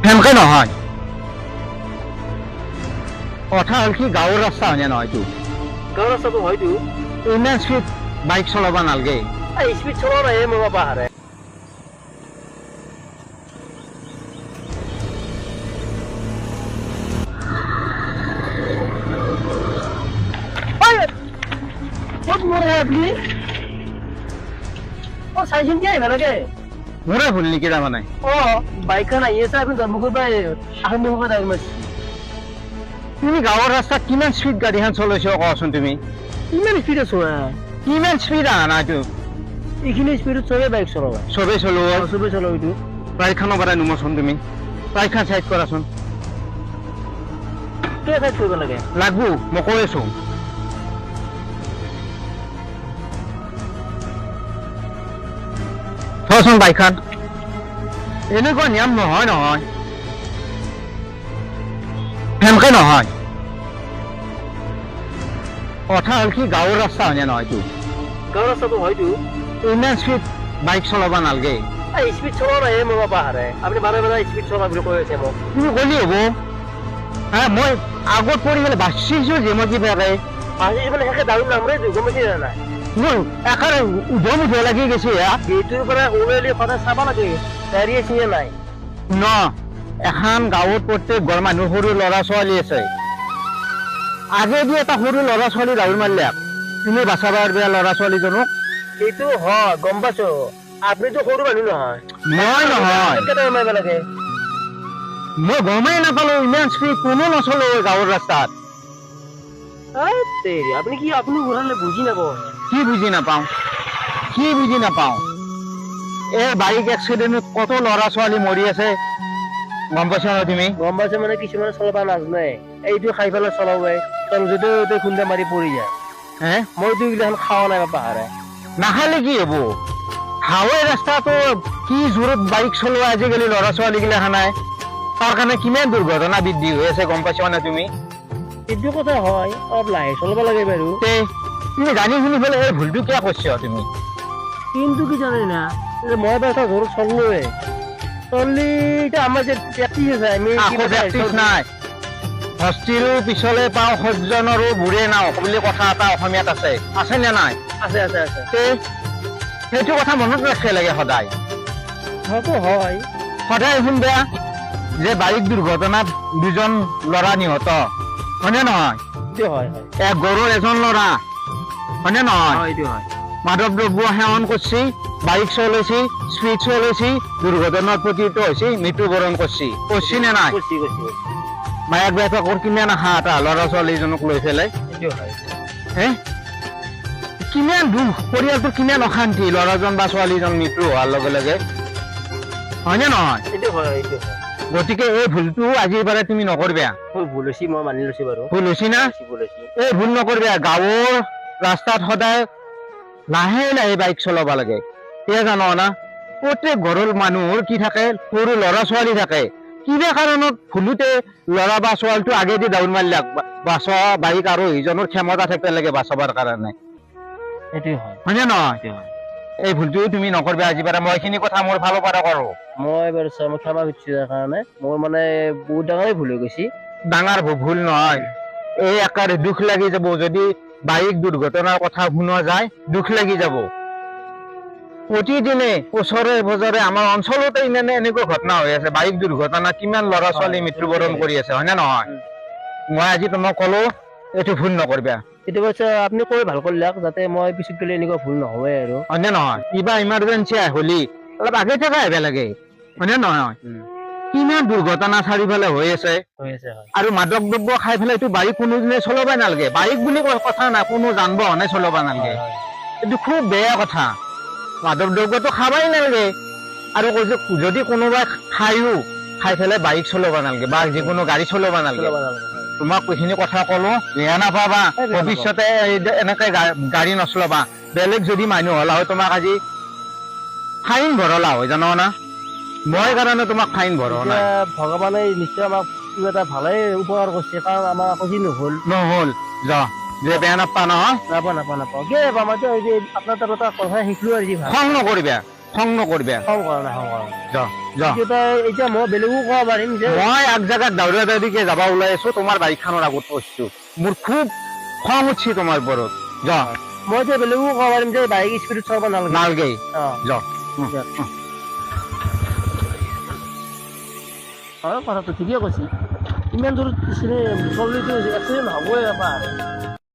সেনেকে নহয় কথা হ'ল কি গাঁৱৰ ৰাস্তা হয়নে নহয় এইটো গাঁৱৰ ৰাস্তাটো হয়তো ইমান স্পীড বাইক চলাব নালাগে স্পীড চলোৱা নাই মোৰ পাহাৰে ক'ত মৰে আপুনি চাইছিল কি আহিব লাগে মোৰে ভুল নেকি তাৰমানে বাইকখন আহি আছে আপুনি জন্মুখৰ পৰা আহোমুখত আহি মাৰিছে তুমি গাঁৱৰ ৰাস্তাত কিমান স্পীড গাড়ীখন চলাইছ কচোন তুমি ইমান স্পীডত চলোৱা কিমান স্পীড অহা নাই এইটো এইখিনি স্পীডত চবেই বাইক চলাবা চবেই চলোৱা চবেই চলাব এইটো বাইকখনৰ পৰা নুমচোন তুমি বাইকখন চাইড কৰাচোন কিয় চাইড কৰিব লাগে লাগবো মই কৈ আছো থচোন বাইকখন এনেকুৱা নিয়ম নহয় নহয় সেনেকে নহয় কথা হ'ল কি গাঁৱৰ ৰাস্তা হয়নে নহয় এইটো গাঁৱৰ ৰাস্তাটো হয়তো ইমান স্পীড বাইক চলাব নালাগে স্পীড চলোৱা নাই মোৰ পাহাৰে আপুনি বাৰে বাৰে স্পীড চলোৱা বুলি কৈ আছে মোক তুমি ক'লি হ'ব হা মই আগত পৰি পেলাই বাচিছো যে মই কিবাকে আজি মানে সেকে দাৰু নামৰে গম পাইছে নাই মোৰ একেবাৰে উধম উধ লাগি গৈছে গেটটোৰ পৰা ওলালি সদায় চাব লাগে গাড়ী চিনে নাই ন এখন গাঁৱত প্ৰত্যেক ঘৰ মানুহ সৰু ল'ৰা ছোৱালী আছে আগেদি এটা সৰু ল'ৰা ছোৱালী দাউৰ মাৰিলে তুমি বাচাব পাৰিবা ল'ৰা ছোৱালীজনক এইটো হয় গম পাইছো আপুনিতো সৰু মানুহ নহয় মই নহয় কেনেকৈ মাৰিব লাগে মই গমেই নাপালো ইমান স্পীড কোনো নচলো গাঁৱৰ ৰাস্তাত আপুনি কি আপুনি ঘূৰালে বুজি নাপায় কি বুজি নাপাওঁ কি বুজি নাপাওঁ এই বাইক এক্সিডেণ্টত কত ল'ৰা ছোৱালী মৰি আছে গম পাইছা ন তুমি গম পাইছে মানে কিছুমানে চলাব নাজানে এইটো খাই পেলাই চলাব য'তে খুন্দা মাৰি পৰি যায় হে মইতো এইগিলাখন খাৱা নাই পাহাৰে নাখালে কি হব হাৱে ৰাস্তাটো কি জোৰত বাইক চলোৱা আজিকালি ল'ৰা ছোৱালী গিলা নাই তাৰ কাৰণে কিমান দুৰ্ঘটনা বৃদ্ধি হৈ আছে গম পাইছা নে তুমি এইটো কথা হয় অলপ লাহে চলাব লাগে বাৰু তুমি জানি শুনি পেলাই এই ভুলটো কিয় কৰিছা তুমি কিন্তু কি জানে না মই বাৰু এটা জোৰত চললোৱে চললি এতিয়া আমাৰ যে প্ৰেক্টিচ আছে আমি প্ৰেক্টিচ নাই হস্তিৰো পিছলে পাওঁ সজ্জনৰো বুঢ়ে নাও বুলি কথা এটা অসমীয়াত আছে নে নাই আছে আছে আছে সেইটো কথা মনত ৰাখিব লাগে সদায় হয়তো হয় সদায় শুন বেয়া যে বাইক দুৰ্ঘটনাত দুজন ল'ৰা নিহত হয়নে নহয় এইটো হয় হয় এক গৰুৰ এজন ল'ৰা হয়নে নহয় এইটো হয় মাদক দ্ৰব্য সেৱন কৰিছে বাইক চলাইছে স্পীড চলাইছে দুৰ্ঘটনাত পতিত হৈছে মৃত্যুবৰণ কৰিছে নে নাই মায়াক বেপাকৰ কিমান আশা এটা ল'ৰা ছোৱালীজনক লৈ পেলাই হে কিমান দুখ পৰিয়ালটোৰ কিমান অশান্তি ল'ৰাজন বা ছোৱালীজন মৃত্যু হোৱাৰ লগে লগে হয়নে নহয় গতিকে এই ভুলটো আজিৰ পৰা তুমি নকৰিবা ভুল হৈছে মই মানি লৈছো বাৰু ভুল হৈছে না এই ভুল নকৰিবা গাঁৱৰ ৰাস্তাত সদায় লাহে লাহে বাইক চলাব লাগে সেয়া জানো না প্ৰত্যেক ঘৰৰ মানুহৰ কি থাকে সৰু ল'ৰা ছোৱালী থাকে কিবা কাৰণত ভুলতে ল'ৰা বা ছোৱালীটো আগেদি দাউৰ মাৰিলাক বাচোৱা বাইক আৰু ইজনৰ ক্ষমতা থাকিব লাগে বাচাবৰ কাৰণে হয়নে নহয় এই ভুলটো তুমি নকৰিবা আজি পৰা মই এইখিনি কথা মোৰ ফালৰ পৰা কৰো মই বাৰু মই ক্ষমা খুজিছো তাৰ কাৰণে মোৰ মানে বহুত ডাঙৰে ভুল হৈ গৈছে ডাঙৰ ভুল নহয় এই একেবাৰে দুখ লাগি যাব যদি বাইক দুৰ্ঘটনাৰ কথা শুনা যায় দুখ লাগি যাব প্ৰতিদিনে ওচৰে বজৰে আমাৰ অঞ্চলতে এনেকুৱা ঘটনা হৈ আছে বাইক দুৰ্ঘটনা কিমান ল'ৰা ছোৱালী মৃত্যুবৰণ কৰি আছে হয়নে নহয় মই আজি তোমাক কলো এইটো ভুল নকৰিবা এইটো কৈছে আপুনি কৈ ভাল কৰিলাক যাতে মই পিছত গ'লে এনেকুৱা ভুল নহয় আৰু হয়নে নহয় কিবা ইমাৰ্জেঞ্চি হলি অলপ আগে থকা আহিব লাগে হয়নে নহয় কিমান দুৰ্ঘটনা চাৰিওফালে হৈ আছে আৰু মাদক দ্ৰব্য খাই পেলাই এইটো বাইক কোনোদিনে চলাবই নালাগে বাইক বুলি কথা নাই কোনো যান বাহনে চলাব নালাগে এইটো খুব বেয়া কথা মাদক দ্ৰব্যটো খাবই নালাগে আৰু যদি কোনোবাই খাই পেলাই বাইক চলাব নালাগে বা যিকোনো গাড়ী চলাব নালাগে তোমাক এইখিনি কথা কলো বেয়া নাপাবা ভৱিষ্যতে এনেকে গাড়ী নচলাবা বেলেগ যদি মানুহ হলা হয় তোমাক আজি ফাইন ভৰলা হয় জানো না মই কাৰণে তোমাক ফাইন ভৰোৱা নাই ভগৱানে নিশ্চয় আমাক কিবা এটা ভালে উপকাৰ কৰিছে কাৰণ আমাৰ আকৌ যি নহল যা যে বেয়া নাপা নহয় নাপাওঁ কি মইতো আপোনাৰ তাৰ কথা শিকলো আৰু খং নকৰিবা খং নকৰবে খং কৰা নাই খং কৰা নাই যা যা এতিয়া মই বেলেগো ক'ব পাৰিম যে মই এক জায়গাত দাউৰা দাউৰিকে যাব ওলাই আছো তোমাৰ বাইকখনৰ আগত পঢ়ছো মোৰ খুব খং উঠছি তোমাৰ ওপৰত যা মই এতিয়া বেলেগো ক'ব পাৰিম যে বাইক স্পীডত চলাব নালাগে নালগে যা হয় কথাটো ঠিকে কৈছে ইমান দূৰত চলিটো এক্সিডেণ্ট হ'বই এবাৰ